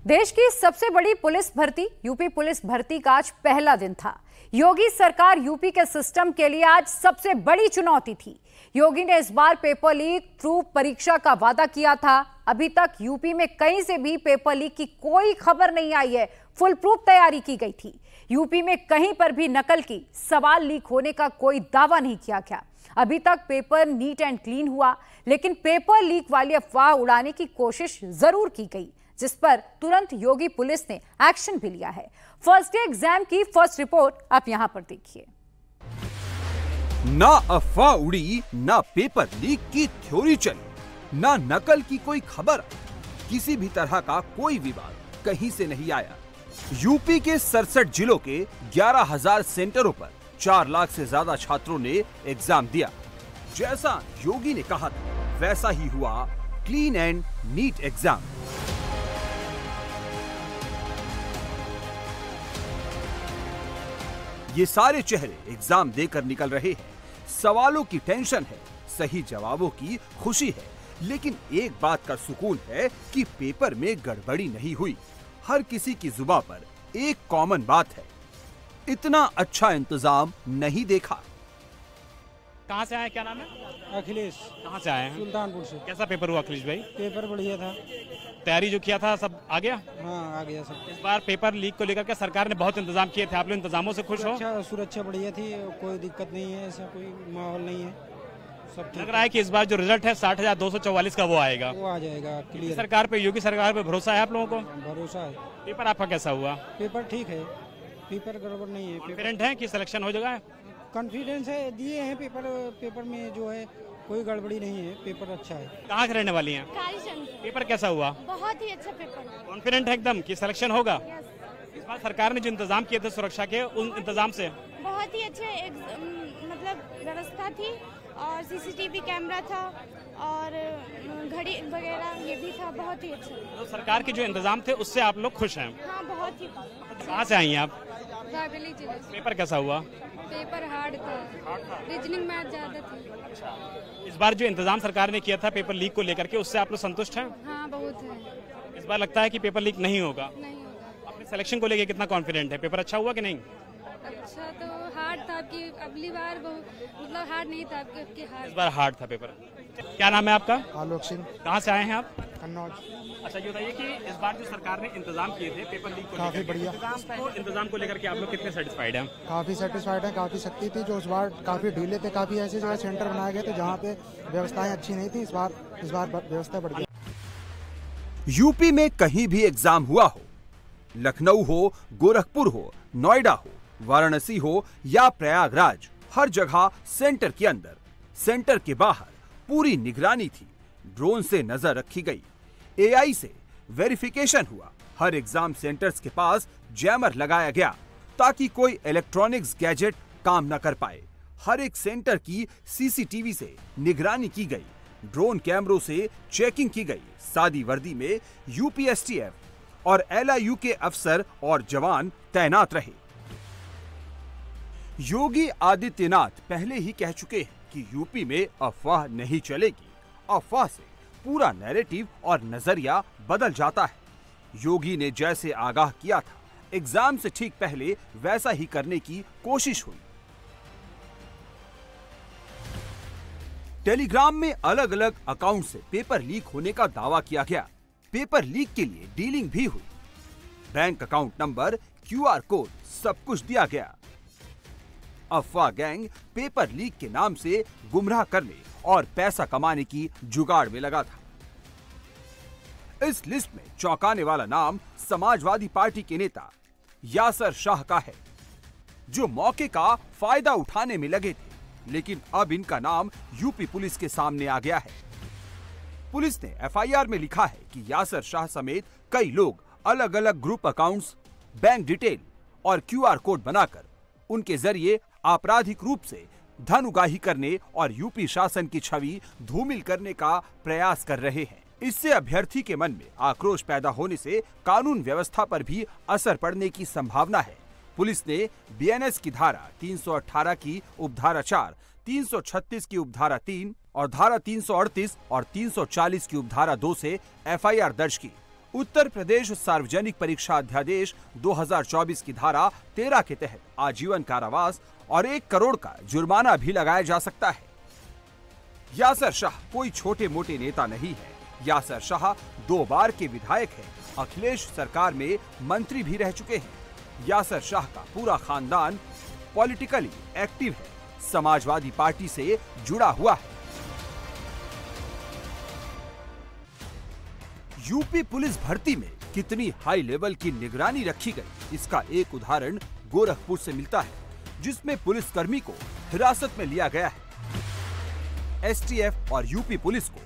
देश की सबसे बड़ी पुलिस भर्ती यूपी पुलिस भर्ती का आज पहला दिन था। योगी सरकार यूपी के सिस्टम के लिए आज सबसे बड़ी चुनौती थी। योगी ने इस बार पेपर लीक प्रूफ परीक्षा का वादा किया था। अभी तक यूपी में कहीं से भी पेपर लीक की कोई खबर नहीं आई है। फुल प्रूफ तैयारी की गई थी। यूपी में कहीं पर भी नकल की सवाल लीक होने का कोई दावा नहीं किया गया। अभी तक पेपर नीट एंड क्लीन हुआ, लेकिन पेपर लीक वाली अफवाह उड़ाने की कोशिश जरूर की गई, जिस पर तुरंत योगी पुलिस ने एक्शन भी लिया है। फर्स्ट डे एग्जाम की फर्स्ट रिपोर्ट आप यहां पर देखिए। ना अफवाह उड़ी, ना पेपर लीक की थ्योरी चली, ना नकल की कोई खबर, किसी भी तरह का कोई विवाद कहीं से नहीं आया। यूपी के 67 जिलों के 11,000 सेंटरों पर 4 लाख से ज्यादा छात्रों ने एग्जाम दिया। जैसा योगी ने कहा था वैसा ही हुआ क्लीन एंड नीट एग्जाम। ये सारे चेहरे एग्जाम देकर निकल रहे हैं। सवालों की टेंशन है, सही जवाबों की खुशी है, लेकिन एक बात का सुकून है कि पेपर में गड़बड़ी नहीं हुई। हर किसी की जुबान पर एक कॉमन बात है, इतना अच्छा इंतजाम नहीं देखा। कहाँ से आए, क्या नाम है? अखिलेश। कहाँ से आए हैं? सुल्तानपुर से। कैसा पेपर हुआ अखिलेश भाई? पेपर बढ़िया था। तैयारी जो किया था सब आ गया? हाँ, आ गया सब। इस बार पेपर लीक को लेकर के सरकार ने बहुत इंतजाम किए थे, आप लोग इंतजामों से खुश हो? सुरक्षा बढ़िया थी, कोई दिक्कत नहीं है, ऐसा कोई माहौल नहीं है, सब लग रहा है कि इस बार जो रिजल्ट है 60,244 का वो आएगा, वो आ जाएगा क्लियर। सरकार पे, योगी सरकार पे भरोसा है आप लोगों को? भरोसा है। पेपर आपका कैसा हुआ? पेपर ठीक है, पेपर गड़बड़ नहीं है। कॉन्फिडेंट है कि सिलेक्शन हो जाएगा? कॉन्फिडेंस है, दिए हैं पेपर में जो है कोई गड़बड़ी नहीं है, पेपर अच्छा है। कहाँ के रहने वाली हैं? पेपर कैसा हुआ? बहुत ही अच्छा पेपर। कॉन्फिडेंट है एकदम कि सिलेक्शन होगा? इस बार सरकार ने जो इंतजाम किए थे सुरक्षा के, उन इंतजाम से बहुत ही अच्छे मतलब व्यवस्था थी, और सीसीटीवी कैमरा था और घड़ी वगैरह ये भी था, बहुत ही अच्छा। तो सरकार के जो इंतजाम थे उससे आप लोग खुश हैं? हाँ, बहुत ही। कहाँ से आई हैं आप? रायबरेली जिले से। पेपर कैसा हुआ? पेपर हार्ड था, रीजनिंग मैथ ज्यादा थी। इस बार जो इंतजाम सरकार ने किया था पेपर लीक को लेकर के, उससे आप लोग संतुष्ट हैं? हाँ, बहुत है। इस बार लगता है कि पेपर लीक नहीं होगा? नहीं होगा। अपने सिलेक्शन को लेकर कितना कॉन्फिडेंट है? पेपर अच्छा हुआ कि नहीं? अच्छा तो हार्ड था कि अगली बार मतलब हार्ड नहीं था, आपके हार्ड। इस बार हार्ड था पेपर। क्या नाम है आपका? आलोक सिंह। कहाँ से आए हैं आप? कन्नौज। अच्छा, ये बताइए कि इस बार जो सरकार ने इंतजाम किए थे पेपर लीक को काफी बढ़िया। इंतजाम को लेकर के आप लोग कितने सेटिस्फाइड हैं? काफी सेटिस्फाइड है, काफी सख्ती थी जो इस बार काफी ढीले थे, काफी ऐसे जो है सेंटर बनाए गए थे जहाँ पे व्यवस्थाएं अच्छी नहीं थी। इस बार व्यवस्था बढ़ गई। यूपी में कहीं भी एग्जाम हुआ हो, लखनऊ हो, गोरखपुर हो, नोएडा हो, वाराणसी हो या प्रयागराज, हर जगह सेंटर के अंदर, सेंटर के बाहर पूरी निगरानी थी। ड्रोन से नजर रखी गई, एआई से वेरिफिकेशन हुआ। हर एग्जाम सेंटर्स के पास जैमर लगाया गया ताकि कोई इलेक्ट्रॉनिक्स गैजेट काम न कर पाए। हर एक सेंटर की सीसीटीवी से निगरानी की गई, ड्रोन कैमरों से चेकिंग की गई। सादी वर्दी में यूपीएसटीएफ और एलआईयू के अफसर और जवान तैनात रहे। योगी आदित्यनाथ पहले ही कह चुके हैं कि यूपी में अफवाह नहीं चलेगी। अफवाह से पूरा नैरेटिव और नजरिया बदल जाता है। योगी ने जैसे आगाह किया था, एग्जाम से ठीक पहले वैसा ही करने की कोशिश हुई। टेलीग्राम में अलग अलग अकाउंट से पेपर लीक होने का दावा किया गया। पेपर लीक के लिए डीलिंग भी हुई। Bank account number, QR code, सब कुछ दिया गया। अफवाह गैंग पेपर लीक के नाम से गुमराह करने और पैसा कमाने की जुगाड़ में लगा था। इस लिस्ट में चौंकाने वाला नाम समाजवादी पार्टी के नेता यासर शाह का है, जो मौके का फायदा उठाने में लगे थे, लेकिन अब इनका नाम यूपी पुलिस के सामने आ गया है। पुलिस ने एफआईआर में लिखा है कि यासर शाह समेत कई लोग अलग अलग ग्रुप अकाउंट्स, बैंक डिटेल और क्यूआर कोड बनाकर उनके जरिए आपराधिक रूप से धन उगाही करने और यूपी शासन की छवि धूमिल करने का प्रयास कर रहे हैं। इससे अभ्यर्थी के मन में आक्रोश पैदा होने से कानून व्यवस्था पर भी असर पड़ने की संभावना है। पुलिस ने बीएनएस की धारा 318 की उपधारा 4, 336 की उपधारा 3 और धारा 338 और 340 की उपधारा 2 से एफआईआर दर्ज की उत्तर प्रदेश सार्वजनिक परीक्षा अध्यादेश 2024 की धारा 13 के तहत आजीवन कारावास और 1 करोड़ का जुर्माना भी लगाया जा सकता है। यासर शाह कोई छोटे मोटे नेता नहीं है। यासर शाह 2 बार के विधायक हैं। अखिलेश सरकार में मंत्री भी रह चुके हैं। यासर शाह का पूरा खानदान पॉलिटिकली एक्टिव है, समाजवादी पार्टी से जुड़ा हुआ है। यूपी पुलिस भर्ती में कितनी हाई लेवल की निगरानी रखी गई, इसका एक उदाहरण गोरखपुर से मिलता है, जिसमें पुलिसकर्मी को हिरासत में लिया गया है। एसटीएफ और यूपी पुलिस को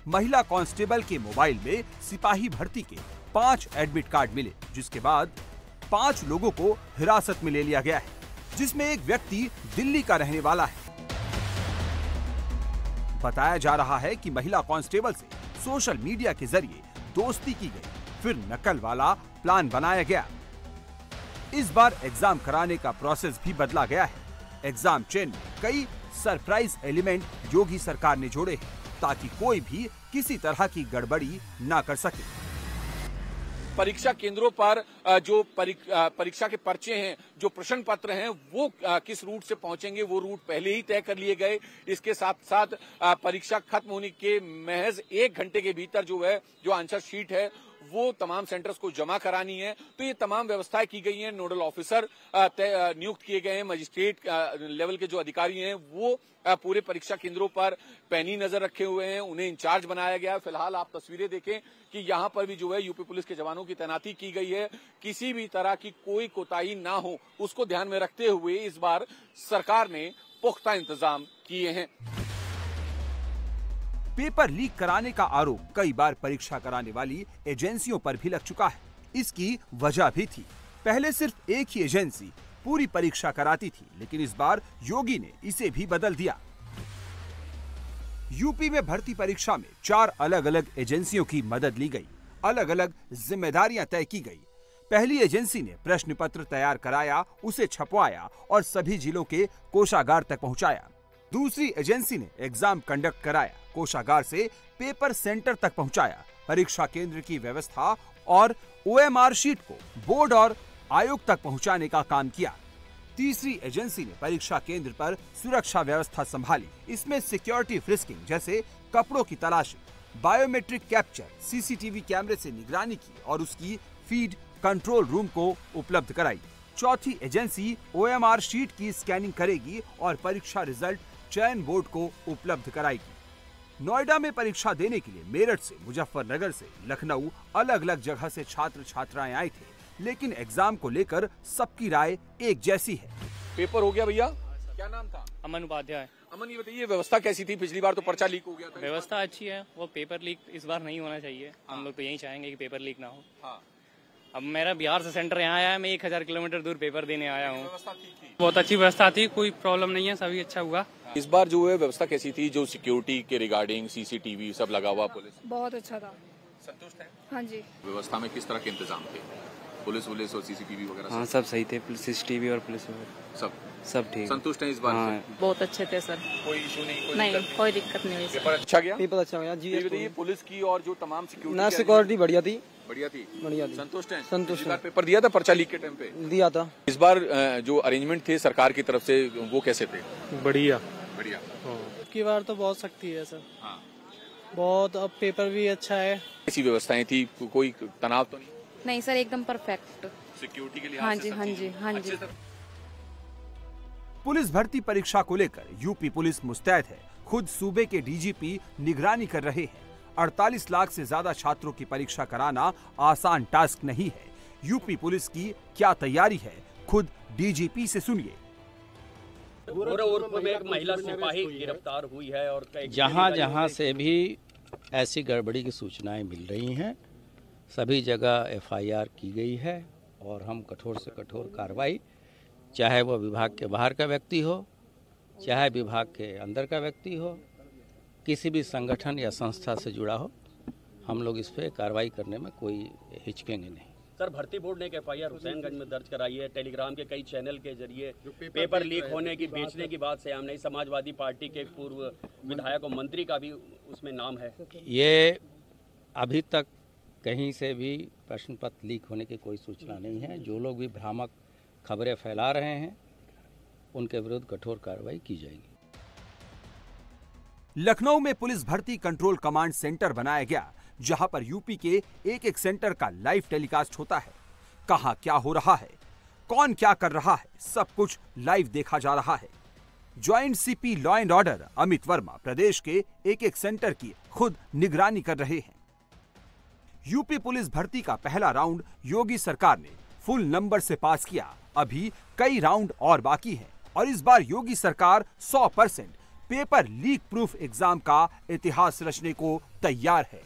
महिला कांस्टेबल के मोबाइल में सिपाही भर्ती के 5 एडमिट कार्ड मिले, जिसके बाद 5 लोगों को हिरासत में ले लिया गया है, जिसमें एक व्यक्ति दिल्ली का रहने वाला है। बताया जा रहा है कि महिला कांस्टेबल से सोशल मीडिया के जरिए दोस्ती की गई, फिर नकल वाला प्लान बनाया गया। इस बार एग्जाम कराने का प्रोसेस भी बदला गया है। एग्जाम चेन में कई सरप्राइज एलिमेंट योगी सरकार ने जोड़े हैं, ताकि कोई भी किसी तरह की गड़बड़ी ना कर सके। परीक्षा केंद्रों पर जो परीक्षा के पर्चे हैं, जो प्रश्न पत्र हैं, वो किस रूट से पहुंचेंगे, वो रूट पहले ही तय कर लिए गए। इसके साथ साथ परीक्षा खत्म होने के महज 1 घंटे के भीतर जो आंसर शीट है वो तमाम सेंटर्स को जमा करानी है। तो ये तमाम व्यवस्थाएं की गई हैं। नोडल ऑफिसर नियुक्त किए गए हैं। मजिस्ट्रेट लेवल के जो अधिकारी हैं वो पूरे परीक्षा केंद्रों पर पैनी नजर रखे हुए हैं, उन्हें इंचार्ज बनाया गया है। फिलहाल आप तस्वीरें देखें कि यहाँ पर भी यूपी पुलिस के जवानों की तैनाती की गई है। किसी भी तरह की कोई कोताही ना हो, उसको ध्यान में रखते हुए इस बार सरकार ने पुख्ता इंतजाम किए हैं। पेपर लीक कराने का आरोप कई बार परीक्षा कराने वाली एजेंसियों पर भी लग चुका है। इसकी वजह भी थी। पहले सिर्फ एक ही एजेंसी पूरी परीक्षा कराती थी, लेकिन इस बार योगी ने इसे भी बदल दिया। यूपी में भर्ती परीक्षा में 4 अलग अलग एजेंसियों की मदद ली गई, अलग अलग जिम्मेदारियां तय की गई। पहली एजेंसी ने प्रश्न पत्र तैयार कराया, उसे छपवाया और सभी जिलों के कोषागार तक पहुंचाया। दूसरी एजेंसी ने एग्जाम कंडक्ट कराया, कोषागार से पेपर सेंटर तक पहुंचाया, परीक्षा केंद्र की व्यवस्था और OMR शीट को बोर्ड और आयोग तक पहुंचाने का काम किया। तीसरी एजेंसी ने परीक्षा केंद्र पर सुरक्षा व्यवस्था संभाली। इसमें सिक्योरिटी फ्रिस्किंग जैसे कपड़ों की तलाशी, बायोमेट्रिक कैप्चर, CCTV कैमरे से निगरानी की और उसकी फीड कंट्रोल रूम को उपलब्ध कराई। चौथी एजेंसी OMR शीट की स्कैनिंग करेगी और परीक्षा रिजल्ट चयन बोर्ड को उपलब्ध कराएगी। नोएडा में परीक्षा देने के लिए मेरठ से, मुजफ्फरनगर से, लखनऊ अलग अलग जगह से छात्र छात्राएं आए थे, लेकिन एग्जाम को लेकर सबकी राय एक जैसी है। पेपर हो गया भैया, क्या नाम था? अमन उपाध्याय। अमन, ये बताइए व्यवस्था कैसी थी? पिछली बार तो पर्चा लीक हो गया था। व्यवस्था अच्छी है, वो पेपर लीक इस बार नहीं होना चाहिए। हम लोग तो यही चाहेंगे कि पेपर लीक ना हो। हाँ। अब मेरा बिहार से सेंटर यहाँ आया है, मैं 1000 किलोमीटर दूर पेपर देने आया हूँ। व्यवस्था ठीक थी? बहुत अच्छी व्यवस्था थी, कोई प्रॉब्लम नहीं है, सभी अच्छा हुआ। इस बार व्यवस्था कैसी थी? जो सिक्योरिटी के रिगार्डिंग CCTV सब लगा हुआ, पुलिस बहुत अच्छा था। संतुष्ट है? हाँ जी। व्यवस्था में किस तरह के इंतजाम थे? पुलिस और CCTV वगैरह? हाँ, सब सही थे। CCTV और पुलिस सब ठीक। संतुष्ट है इस बार? हाँ। बहुत अच्छे थे सर। कोई इशू नहीं? कोई दिक्कत नहीं हुई। पेपर अच्छा गया? पेपर अच्छा गया जी। बताइए पुलिस की और जो तमाम सिक्योरिटी बढ़िया थी। बढ़िया थी। संतुष्ट है? संतुष्ट। पेपर दिया था पर्चा लीक के टाइम पे? दिया था। इस बार जो अरेंजमेंट थे सरकार की तरफ से वो कैसे थे? बढ़िया। की बार तो बहुत सख्ती है सर। हाँ। बहुत। अब पेपर भी अच्छा है। ऐसी व्यवस्थाएं थी, कोई तनाव तो नहीं? नहीं सर, एकदम परफेक्ट। सिक्योरिटी के लिए? हाँ जी, हाँ जी, हाँ जी। पुलिस भर्ती परीक्षा को लेकर यूपी पुलिस मुस्तैद है। खुद सूबे के DGP निगरानी कर रहे हैं। 48 लाख से ज्यादा छात्रों की परीक्षा कराना आसान टास्क नहीं है। यूपी पुलिस की क्या तैयारी है, खुद DGP से सुनिए। गोरखपुर में एक महिला सिपाही गिरफ्तार हुई है और जहां से भी ऐसी गड़बड़ी की सूचनाएं मिल रही हैं, सभी जगह FIR की गई है और हम कठोर से कठोर कार्रवाई, चाहे वह विभाग के बाहर का व्यक्ति हो, चाहे विभाग के अंदर का व्यक्ति हो, किसी भी संगठन या संस्था से जुड़ा हो, हम लोग इस पे कार्रवाई करने में कोई हिचकेंगे नहीं। सर, भर्ती बोर्ड ने एक FIR हुसैनगंज में दर्ज कराई है। टेलीग्राम के कई चैनल के जरिए पेपर लीक होने की, बेचने की बात सामने आई। समाजवादी पार्टी के पूर्व विधायक और मंत्री का भी उसमें नाम है। ये अभी तक कहीं से भी प्रश्न पत्र लीक होने की कोई सूचना नहीं है। जो लोग भी भ्रामक खबरें फैला रहे हैं उनके विरुद्ध कठोर कार्रवाई की जाएगी। लखनऊ में पुलिस भर्ती कंट्रोल कमांड सेंटर बनाया गया, जहां पर यूपी के एक एक सेंटर का लाइव टेलीकास्ट होता है। कहां क्या हो रहा है, कौन क्या कर रहा है, सब कुछ लाइव देखा जा रहा है। Joint CP law and order Amit Verma प्रदेश के एक एक सेंटर की खुद निगरानी कर रहे हैं। यूपी पुलिस भर्ती का पहला राउंड योगी सरकार ने फुल नंबर से पास किया। अभी कई राउंड और बाकी हैं और इस बार योगी सरकार 100% पेपर लीक प्रूफ एग्जाम का इतिहास रचने को तैयार है।